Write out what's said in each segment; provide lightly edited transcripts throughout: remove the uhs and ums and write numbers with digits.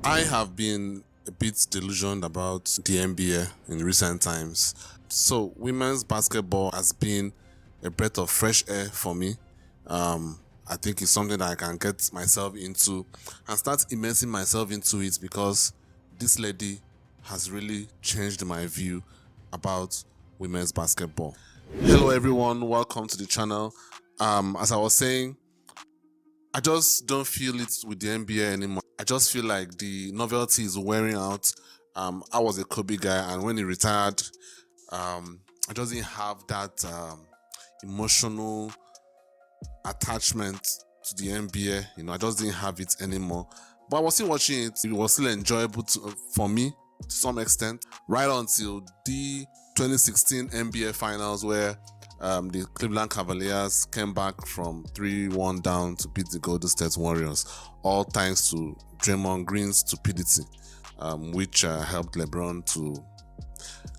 I have been a bit delusional about the NBA in recent times. So, women's basketball has been a breath of fresh air for me. I think it's something that I can get myself into and start immersing myself into it because this lady has really changed my view about women's basketball. Hello, everyone. Welcome to the channel. As I was saying, I just don't feel it with the NBA anymore. I just feel like the novelty is wearing out. I was a Kobe guy, and when he retired, I just didn't have that emotional attachment to the NBA. I just didn't have it anymore. But I was still watching it. It was still enjoyable for me to some extent, right until the 2016 NBA Finals, where the Cleveland Cavaliers came back from 3-1 down to beat the Golden State Warriors, all thanks to Draymond Green's stupidity, which helped LeBron to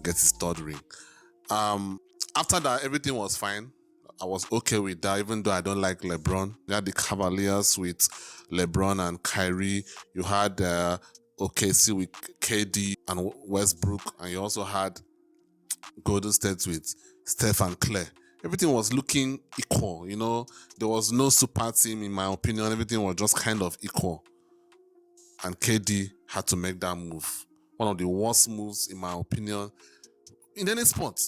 get his third ring. After that, everything was fine. I was okay with that, even though I don't like LeBron. You had the Cavaliers with LeBron and Kyrie. You had OKC with KD and Westbrook, and you also had Golden State with Steph and Clay. Everything was looking equal, There was no super team, in my opinion. Everything was just kind of equal. And KD had to make that move. One of the worst moves, in my opinion, in any sport.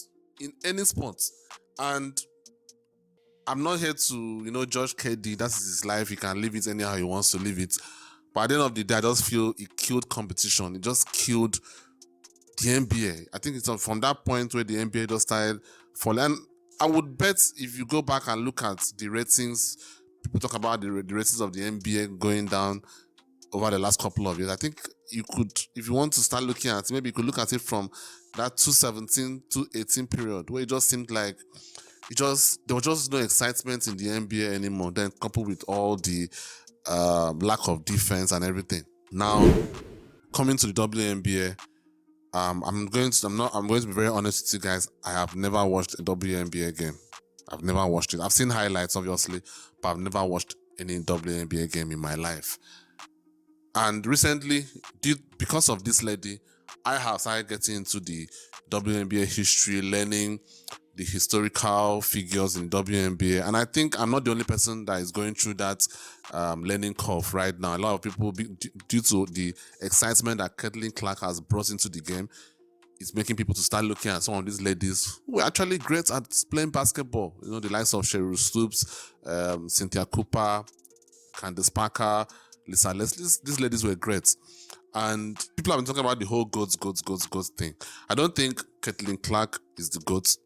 And I'm not here to, judge KD. That's his life. He can live it anyhow he wants to live it. But at the end of the day, I just feel it killed competition. It just killed the NBA. I think it's from that point where the NBA just started falling. And I would bet if you go back and look at the ratings, people talk about the ratings of the NBA going down over the last couple of years. I think you could, if you want to start looking at it, maybe you could look at it from that 2017 to 18 period, where it just seemed like there was just no excitement in the NBA anymore. Then coupled with all the lack of defense and everything. Now coming to the WNBA, I'm going to be very honest with you guys. I have never watched a WNBA game. I've never watched it. I've seen highlights, obviously, but I've never watched any WNBA game in my life. And recently, because of this lady, I have started getting into the WNBA history, learning the historical figures in WNBA. And I think I'm not the only person that is going through that learning curve right now. A lot of people, due to the excitement that Caitlin Clark has brought into the game, it's making people to start looking at some of these ladies who are actually great at playing basketball. The likes of Cheryl Stoops, Cynthia Cooper, Candace Parker, Lisa Leslie. These ladies were great. And people have been talking about the whole GOATs thing. I don't think Caitlin Clark is the GOAT.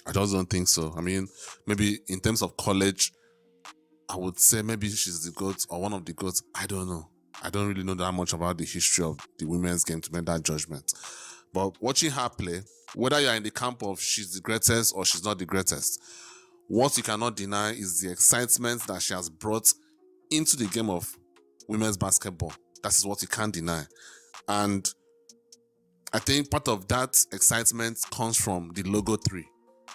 I just don't think so. I mean, maybe in terms of college, I would say maybe she's the GOAT or one of the GOATs. I don't know. I don't really know that much about the history of the women's game to make that judgment. But watching her play, whether you're in the camp of she's the greatest or she's not the greatest, what you cannot deny is the excitement that she has brought into the game of women's basketball. That is what you can't deny. And I think part of that excitement comes from the logo 3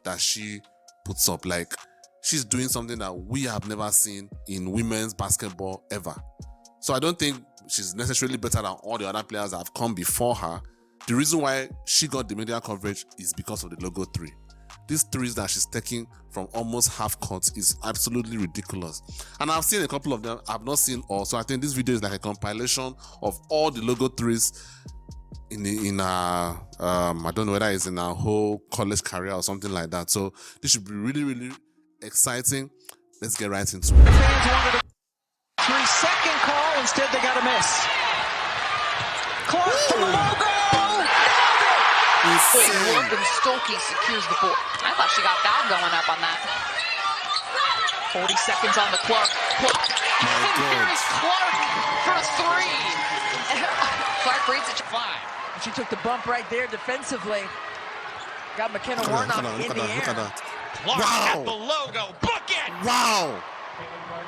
that she puts up. Like, she's doing something that we have never seen in women's basketball ever. So I don't think she's necessarily better than all the other players that have come before her. The reason why she got the media coverage is because of the logo 3. These threes that she's taking from almost half court is absolutely ridiculous. And I've seen a couple of them. I've not seen all. So I think this video is like a compilation of all the logo 3s in our I don't know whether it's in our whole college career or something like that. So this should be really, really exciting. Let's get right into it. Fans wanted a 3-second call. Instead, they got a miss. Clark from the logo. Morgan Stokey secures the ball. I thought she got foul going up on that. 40 seconds on the clock. Here's Clark for a 3. Clark reads it to 5. She took the bump right there defensively. Got McKenna Warnock in the air. Clark Wow. at the logo. Book it! Wow!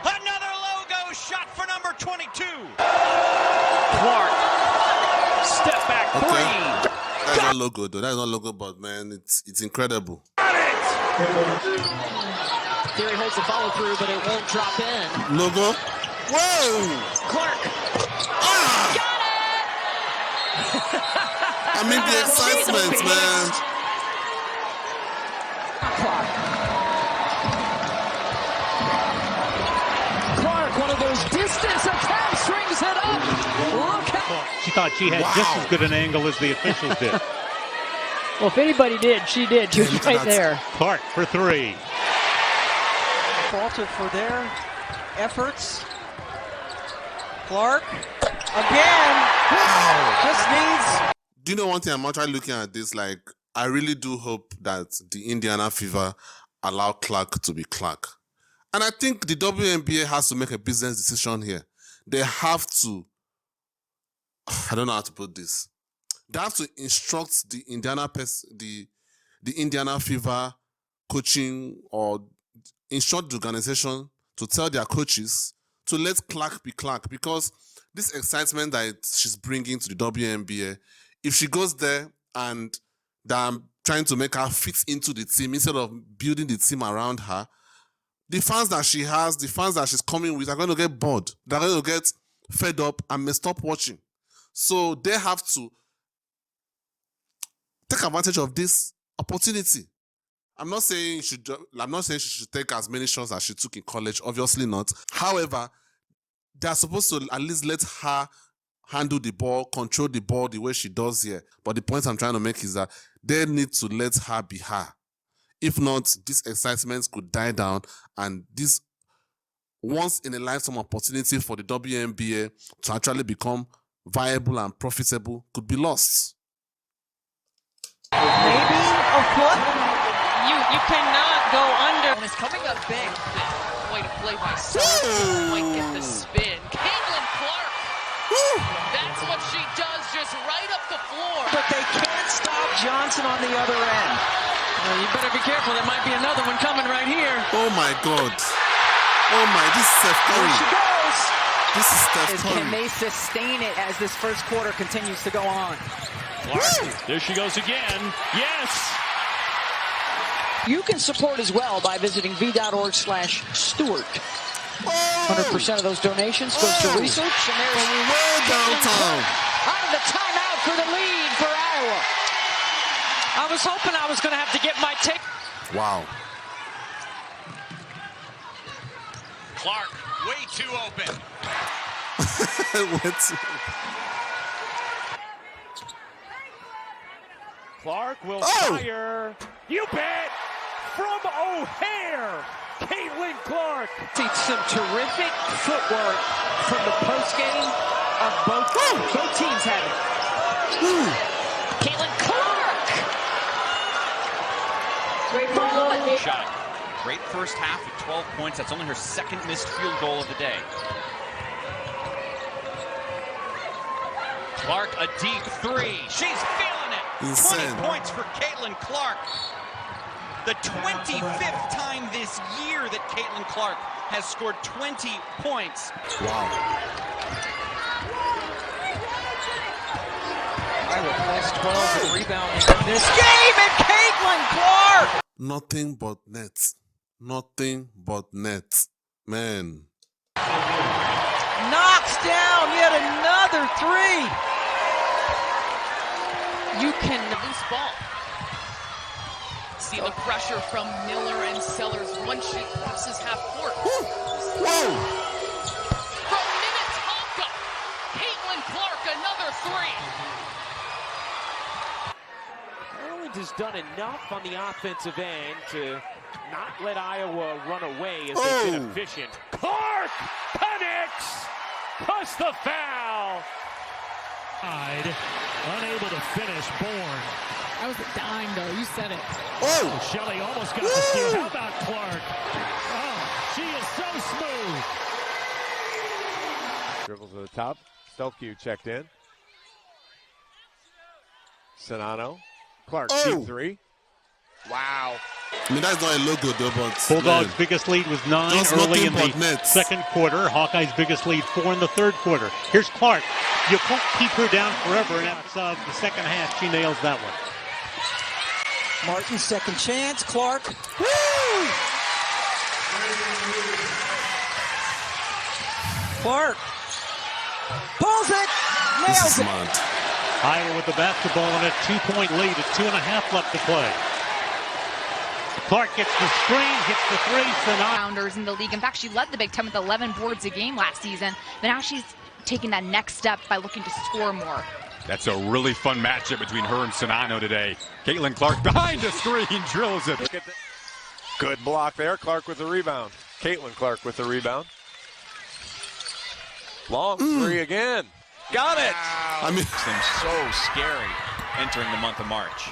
Another logo shot for number 22. Clark. Step back 3. That's not logo though. That's not logo, but man, it's incredible. Got it! Theory holds the follow through, but it won't drop in. Logo. Whoa! Clark. Ah! Got I mean, the excitement, man. Clark, one of those distance attacks, strings it up. Look at. She thought she had just as good an angle as the officials did. Well, if anybody did, she did. She was right there. Clark for three. Falter for their efforts. Clark again. Just needs. Do you know one thing? I'm actually looking at this. Like, I really do hope that the Indiana Fever allow Clark to be Clark. And I think the WNBA has to make a business decision here. They have to, I don't know how to put this. They have to instruct the Indiana Fever coaching, or instruct the organization to tell their coaches to let Clark be Clark, because this excitement that she's bringing to the WNBA, if she goes there and they're trying to make her fit into the team instead of building the team around her, the fans that she has, the fans that she's coming with are going to get bored. They're going to get fed up and may stop watching. So they have to take advantage of this opportunity. I'm not saying she should take as many shots as she took in college. Obviously not. However, they're supposed to at least let her handle the ball, control the ball the way she does here. But the point I'm trying to make is that they need to let her be her. If not, this excitement could die down, and this once-in-a-lifetime opportunity for the WNBA to actually become viable and profitable could be lost. Maybe a foot. You cannot go under. It's coming up big. Way to play by Sellers. Might get the spin. Caitlin Clark. That's what she does, just right up the floor. But they can't stop Johnson on the other end. Well, you better be careful. There might be another one coming right here. Oh my God. Oh my, this is Steph There Curry. she goes. This is Steph Can Curry. they sustain it as this first quarter continues to go on? Clark, there she goes again. Yes. You can support as well by visiting v.org/Stewart. 100% of those donations goes to research, and there's Way downtown. out of the timeout for the lead for Iowa. I was hoping I was going to have to get my take. Wow. Clark, way too open. Clark will fire. You bet. From O'Hare, Caitlin Clark. See some terrific footwork from the postgame of both teams had it. Caitlin Clark. Shot. Great first half at 12 points. That's only her second missed field goal of the day. Clark, a deep three. She's feeling it. Insane. 20 points for Caitlin Clark. The 25th time this year that Caitlin Clark has scored 20 points. Wow. Iowa plus 12 in rebounding in this game, and Caitlin Clark! Nothing but net. Nothing but net. Man. Knocks down yet another three. You can loose ball. See the pressure from Miller and Sellers once she crosses half court. Whoa. From Minnetonka, Caitlin Clark, another three. Maryland has done enough on the offensive end to not let Iowa run away as they've been efficient. Clark connects. Plus the foul. Unable to finish, Bourne. That was a dime, though. You said it. Oh. Shelley almost got the steal. How about Clark? Oh, she is so smooth. Dribbles to the top. Stelfque checked in. Sonano. Clark, deep three. Wow. I mean, that's not a logo though, but Bulldogs' man, biggest lead was 9 just early nothing in but the nets. second quarter. Hawkeyes' biggest lead 4 in the third quarter. Here's Clark. You can't keep her down forever, and after the second half, she nails that one. Martin, second chance. Clark. Woo! Clark pulls it, this is nails it. smart. Iowa with the basketball and a 2-point lead at 2.5 left to play. Clark gets the screen, hits the three. Founders in the league. In fact, she led the Big Ten with 11 boards a game last season. But now she's taking that next step by looking to score more. That's a really fun matchup between her and Sonano today. Caitlin Clark behind the screen, drills it. Good block there. Clark with the rebound. Caitlin Clark with the rebound. Long three again. Got it. I mean, seems so scary entering the month of March.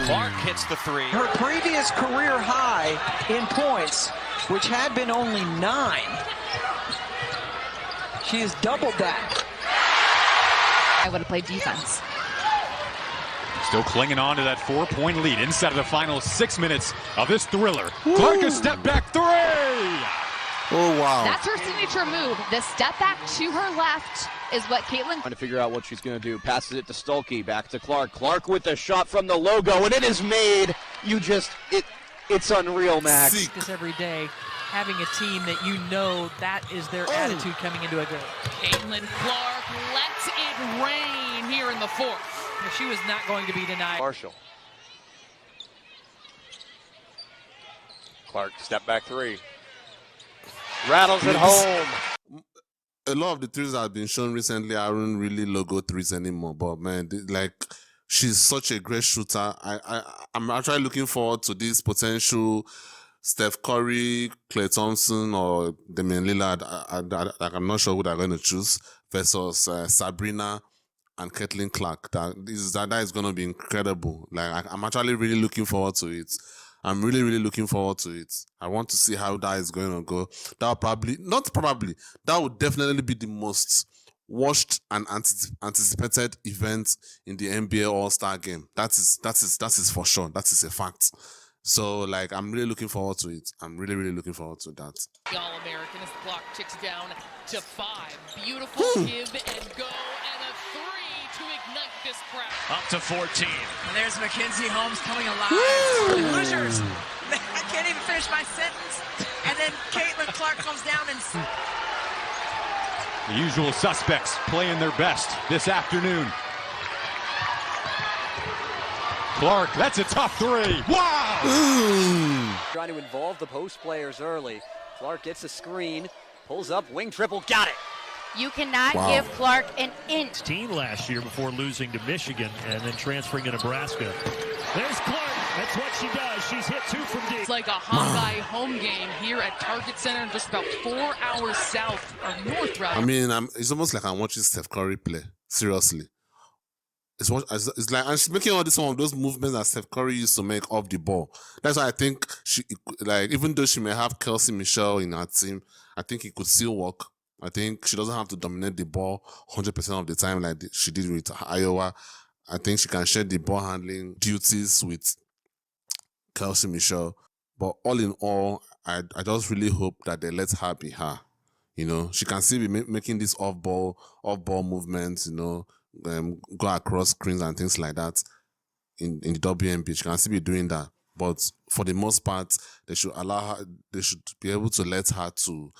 Clark hits the three. Her previous career high in points, which had been only 9. She has doubled that. I would have played defense. Still clinging on to that 4-point lead inside of the final 6 minutes of this thriller. Clark a step back three. Oh, wow. That's her signature move. The step back to her left is what Caitlin... Trying to figure out what she's going to do. Passes it to Stolke, back to Clark. Clark with the shot from the logo, and it is made. It's unreal, Max. This every day, having a team that you know that is their attitude coming into a game. Caitlin Clark lets it rain here in the fourth. She was not going to be denied. Marshall. Clark, step back three. Rattles it home. A lot of the threes that have been shown recently aren't really logo threes anymore. But man, like, she's such a great shooter. I'm actually looking forward to this potential Steph Curry, Klay Thompson, or Damian Lillard. I'm not sure who they're going to choose versus Sabrina and Caitlin Clark. That is going to be incredible. Like, I'm actually really looking forward to it. I'm really, really looking forward to it. I want to see how that is going to go. That would definitely be the most watched and anticipated event in the NBA All-Star game. That is for sure. That is a fact. So, like, I'm really looking forward to it. I'm really, really looking forward to that. The All-American as the clock ticks down to 5. Beautiful give and go, and a 3 to ignite this crowd. Up to 14. And there's Mackenzie Holmes coming alive. Losers. I can't even finish my sentence. And then Caitlin Clark comes down and... The usual suspects playing their best this afternoon. Clark, that's a tough three. Wow! Trying to involve the post players early. Clark gets a screen, pulls up, wing triple, got it. You cannot give Clark an inch. Team last year before losing to Michigan and then transferring to Nebraska. There's Clark. That's what she does. She's hit 2 from deep. It's like a Hawkeye home game here at Target Center, just about 4 hours south or north, rather. I mean, it's almost like I'm watching Steph Curry play. Seriously. It's like, and she's making all this one of those movements that Steph Curry used to make off the ball. That's why I think she, like, even though she may have Kelsey Michelle in her team, I think it could still work. I think she doesn't have to dominate the ball 100% of the time like she did with Iowa. I think she can share the ball handling duties with Kelsey Michelle. But all in all, I just really hope that they let her be her. You know, she can still be making these off-ball movements, you know, go across screens and things like that in the WNBA. She can still be doing that. But for the most part, they should allow her, they should be able to let her to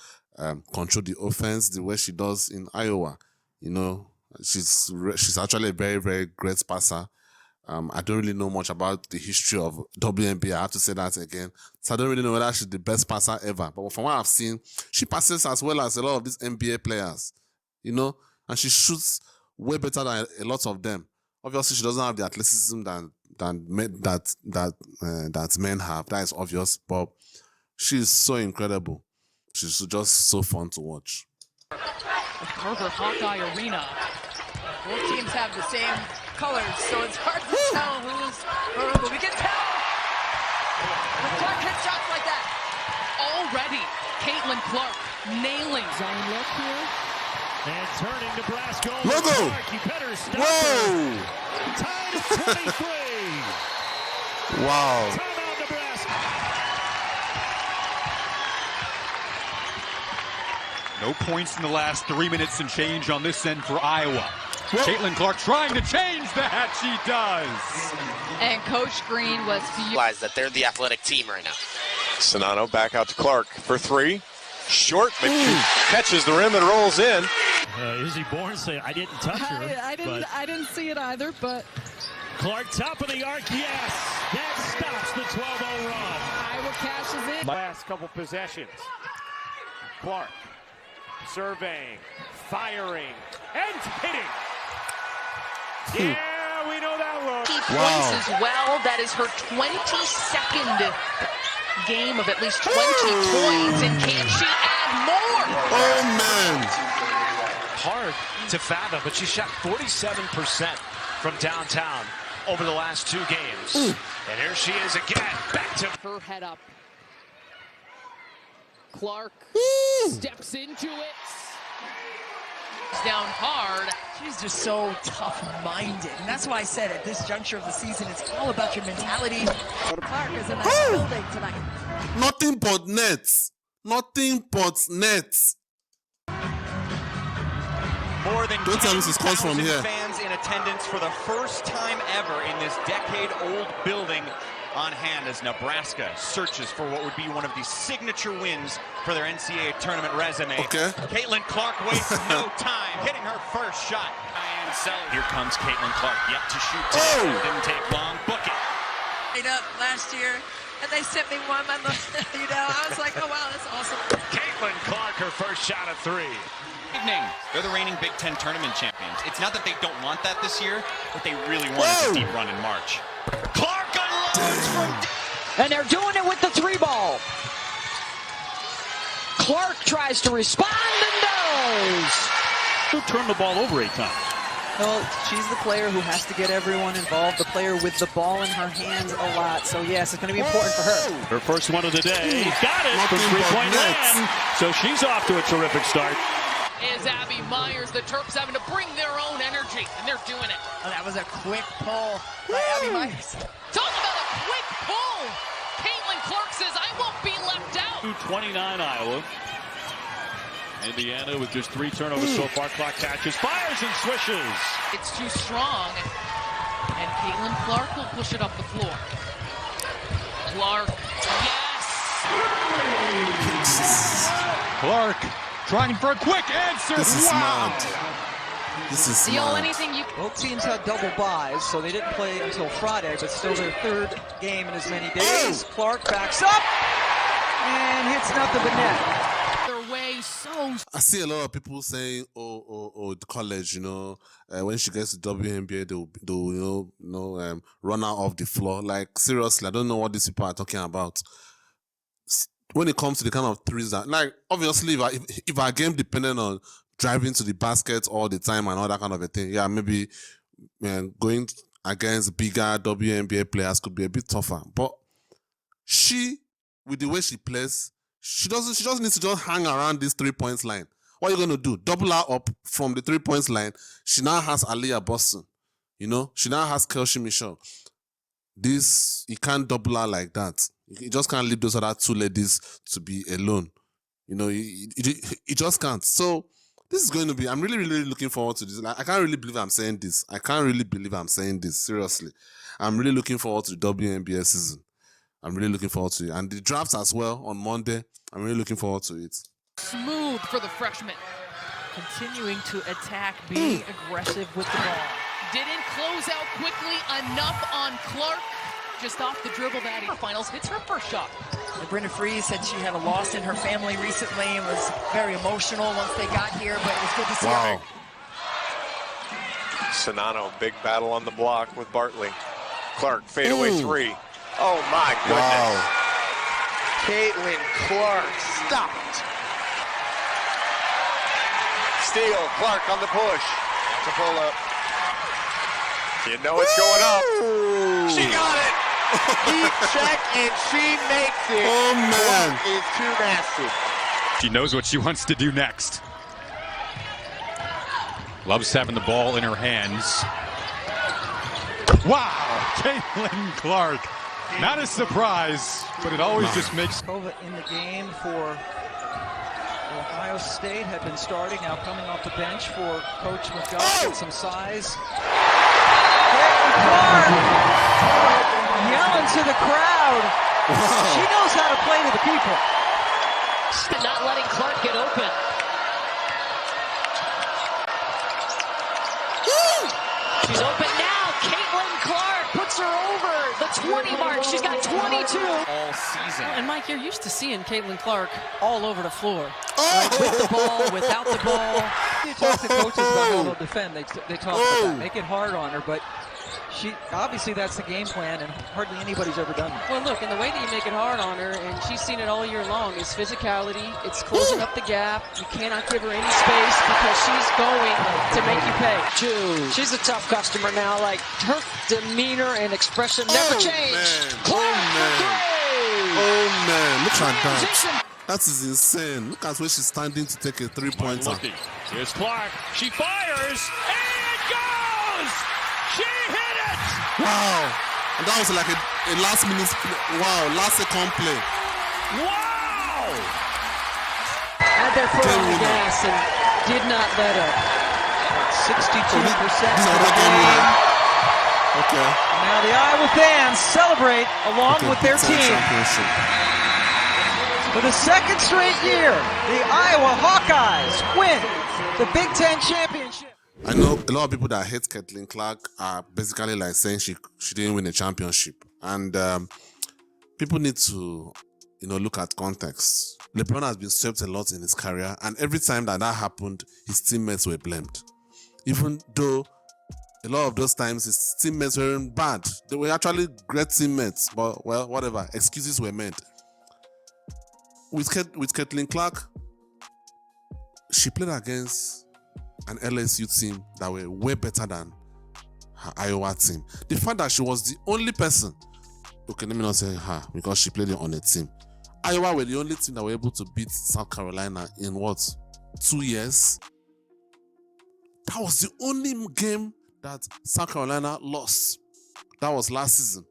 control the offense the way she does in Iowa. You know, she's actually a very, very great passer. I don't really know much about the history of WNBA. I have to say that again. So I don't really know whether she's the best passer ever. But from what I've seen, she passes as well as a lot of these NBA players. You know, and she shoots way better than a lot of them. Obviously, she doesn't have the athleticism that men have. That is obvious. But she's so incredible. She's just so fun to watch. Carver Hawkeye Arena. Both teams have the same colors, so it's hard to tell who's who. But we can tell when Clark hits shots like that. Already, Caitlin Clark nailing. Zone look here. And turning Nebraska. Logo! Clark, you better stop. Whoa! Tied at 23. Wow. Timeout, Nebraska. No points in the last 3 minutes and change on this end for Iowa. Caitlin Clark trying to change that. She does. And Coach Green was realize that they're the athletic team right now. Sonano back out to Clark for 3. Short, but catches the rim and rolls in. Izzy Bourne saying, I didn't touch her. I didn't see it either, but Clark, top of the arc, yes! That stops the 12-0 run. Iowa cashes in. Last couple possessions. Clark surveying, firing, and hitting. Yeah, we know that look. He plays as well. That is her 22nd game of at least 20 points. And can she add more? Oh, man. Hard to fathom, but she shot 47% from downtown over the last 2 games. And here she is again, back to her head up. Clark steps into it. He's down hard. She's just so tough-minded, and that's why I said at this juncture of the season, it's all about your mentality. Clark is in that building tonight. Nothing but nets. Nothing but nets. More than Don't tell me this comes from 10,000 here. fans in attendance for the first time ever in this decade-old building on hand as Nebraska searches for what would be one of the signature wins for their NCAA tournament resume. Okay. Caitlin Clark wastes no time, hitting her first shot. Here comes Caitlin Clark, yet to shoot today. Didn't take long. Book it. Right up last year, and they sent me one. I was like, oh wow, that's awesome. Caitlin Clark, her first shot of 3. Evening. They're the reigning Big Ten tournament champions. It's not that they don't want that this year, but they really want a deep run in March. Clark unloads from... And they're doing it with the 3-ball. Clark tries to respond and does. Who turned the ball over 8 times? Well, she's the player who has to get everyone involved, the player with the ball in her hands a lot. So, yes, it's going to be important for her. Her first one of the day. Got it from 3-point land. So she's off to a terrific start. Is Abby Myers. The Terps having to bring their own energy, and they're doing it. Oh, that was a quick pull by Abby Myers. Talk about a quick pull. Caitlin Clark says, I won't be left out. 2:29 Iowa. Indiana with just 3 turnovers so far. Clock catches, fires and swishes. It's too strong, and Caitlin Clark will push it up the floor. Clark, yes! Clark trying for a quick answer. This is wow. smart. This is smart. Both teams had double byes, so they didn't play until Friday, but still their 3rd game in as many days. Clark backs up and hits nothing but net. I see a lot of people saying, "Oh, the college, when she gets to WNBA, they'll run her off the floor." Like seriously, I don't know what these people are talking about. When it comes to the kind of threes that, like, obviously, if our game depended on driving to the basket all the time and all that kind of a thing, yeah, maybe going against bigger WNBA players could be a bit tougher. But with the way she plays, she doesn't need to just hang around this 3-point line. What are you going to do? Double her up from the 3-point line. She now has Aliyah Boston. She now has Kelsey Michelle. You can't double her like that. You just can't leave those other 2 ladies to be alone. You just can't. So this is going to be, I'm really, really looking forward to this. Like, I can't really believe I'm saying this. Seriously. I'm really looking forward to the WNBA season. I'm really looking forward to it. And the drafts as well on Monday. I'm really looking forward to it. Smooth for the freshman. Continuing to attack, being aggressive with the ball. Didn't close out quickly enough on Clark. Just off the dribble that he finals hits her first shot. Brenda Freeze said she had a loss in her family recently and was very emotional once they got here, but it was good to see her. Sonano, big battle on the block with Bartley. Clark, fadeaway 3. Oh my goodness. Wow. Caitlin Clark stopped. Steal, Clark on the push. That's a pull up. You know it's going up. She got it. Deep check and she makes it. Oh man. Clark is too nasty. She knows what she wants to do next. Loves having the ball in her hands. Wow, Caitlin Clark. Not a surprise, but it always just makes... Kova in the game for Ohio State, had been starting, now coming off the bench for Coach McGuff with some size. Caitlin Clark yelling to the crowd. She knows how to play to the people. Not letting Clark get open. Caitlin Clark puts her over the 20 mark. She's got 22. All season. And Mike, you're used to seeing Caitlin Clark all over the floor. Right? With the ball, without the ball. You talk to coaches about how they'll defend. They talk about that. Make it hard on her, but obviously that's the game plan, and hardly anybody's ever done that. Well, look, and the way that you make it hard on her, and she's seen it all year long, is physicality. It's closing up the gap. You cannot give her any space because she's going to make you pay. She's a tough customer now. Like, her demeanor and expression never changed. Oh man, look at that. That is insane. Look at where she's standing to take a three-pointer. Here's Clark. She fires, and it goes! She hit it! Wow. And that was like a last-minute, last second play. Wow! Had their foot on the gas and did not let up. 62% These are the game winner. Okay. Now the Iowa fans celebrate along with their team. For the second straight year, the Iowa Hawkeyes win the Big Ten championship. I know a lot of people that hate Caitlin Clark are basically like saying she didn't win a championship. And people need to, look at context. LeBron has been swept a lot in his career, and every time that happened, his teammates were blamed. Even though a lot of those times his teammates weren't bad. They were actually great teammates, but well, whatever. Excuses were made. With Caitlin Clark, she played against an LSU team that were way better than her Iowa team. The fact that she was the only person, okay, let me not say her, because she played on a team. Iowa were the only team that were able to beat South Carolina in 2 years? That was the only game that South Carolina lost. That was last season.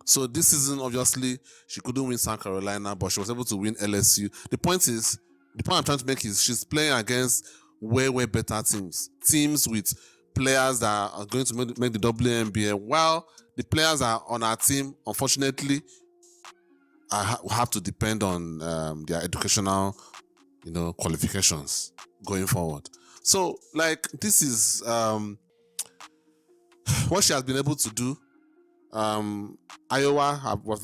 So this season, obviously, she couldn't win South Carolina, but she was able to win LSU. The point I'm trying to make is she's playing against way better teams. Teams with players that are going to make the WNBA. While the players are on our team, unfortunately, have to depend on their educational, qualifications going forward. So, this is what she has been able to do. Iowa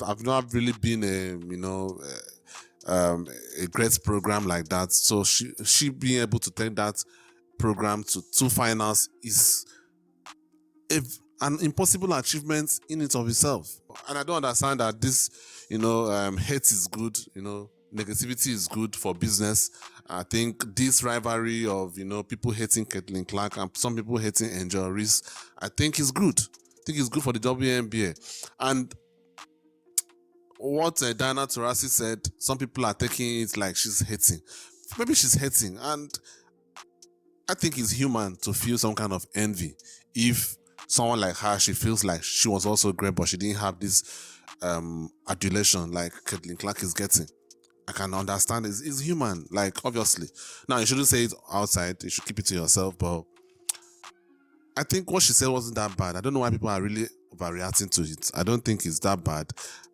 have not really been a great program like that. So she being able to take that program to 2 finals is an impossible achievement in and of itself. And I don't understand that this, hate is good, negativity is good for business. I think this rivalry of, people hating Caitlin Clark and some people hating Angel Reese, I think is good. I think it's good for the WNBA. And what Diana Taurasi said, some people are taking it like she's hating. Maybe she's hating. And I think it's human to feel some kind of envy. If someone like her, she feels like she was also great, but she didn't have this adulation like Caitlin Clark is getting. I can understand it's human, obviously. Now, you shouldn't say it outside. You should keep it to yourself, but I think what she said wasn't that bad. I don't know why people are really overreacting to it. I don't think it's that bad.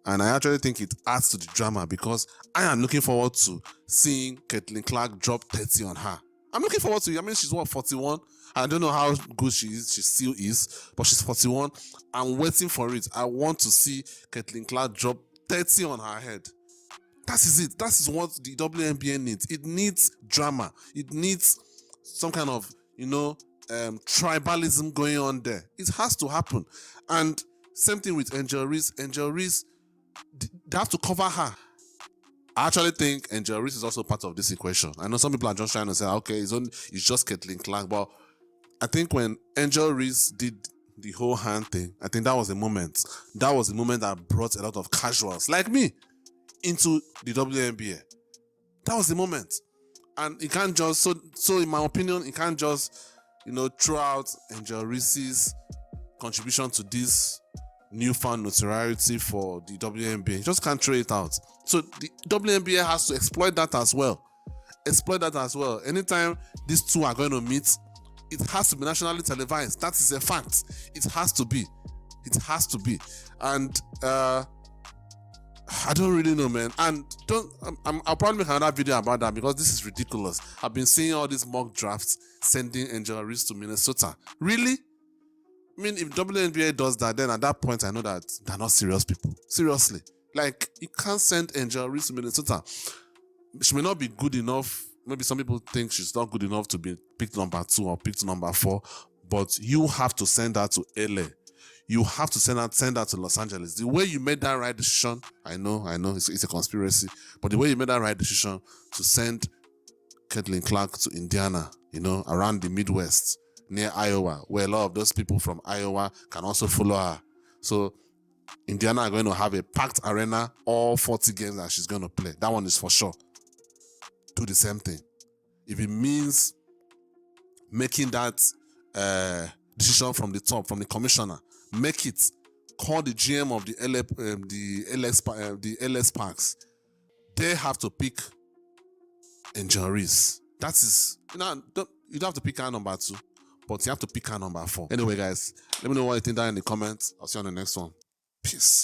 And I actually think it adds to the drama because I am looking forward to seeing Caitlin Clark drop 30 on her. I'm looking forward to it. I mean, she's 41? I don't know how good she is. She still is, but she's 41. I'm waiting for it. I want to see Caitlin Clark drop 30 on her head. That is it. That is what the WNBA needs. It needs drama. It needs some kind of, tribalism going on there. It has to happen. And same thing with Angel Reese. Angel Reese, they have to cover her. I actually think Angel Reese is also part of this equation. I know some people are just trying to say, okay, it's just Caitlin Clark, but I think when Angel Reese did the whole hand thing, I think that was the moment. That was the moment that brought a lot of casuals like me into the WNBA. That was the moment. And it can't just, so in my opinion, it can't just, throw out Angel Reese's contribution to this newfound notoriety for the WNBA. You just can't throw it out. So the WNBA has to exploit that as well. Anytime these two are going to meet, it has to be nationally televised. That is a fact. It has to be. And I don't really know, man. And I'll probably make another video about that because this is ridiculous. I've been seeing all these mock drafts sending Angel Reese to Minnesota. Really? I mean, if WNBA does that, then at that point I know that they're not serious people. Seriously. Like, you can't send Angel Reese to Minnesota. She may not be good enough. Maybe some people think she's not good enough to be picked number 2 or picked number 4, but you have to send her to LA. You have to send her to Los Angeles. The way you made that right decision, I know, it's a conspiracy, but the way you made that right decision to send Caitlin Clark to Indiana, around the Midwest, near Iowa, where a lot of those people from Iowa can also follow her. So Indiana are going to have a packed arena, all 40 games that she's going to play. That one is for sure. Do the same thing. If it means making that decision from the top, from the commissioner, make it. Call the GM of the LA Sparks. They have to pick Angel Reese. That is, you don't have to pick her number 2, but you have to pick her number 4. Anyway, guys, let me know what you think down in the comments. I'll see you on the next one. Peace.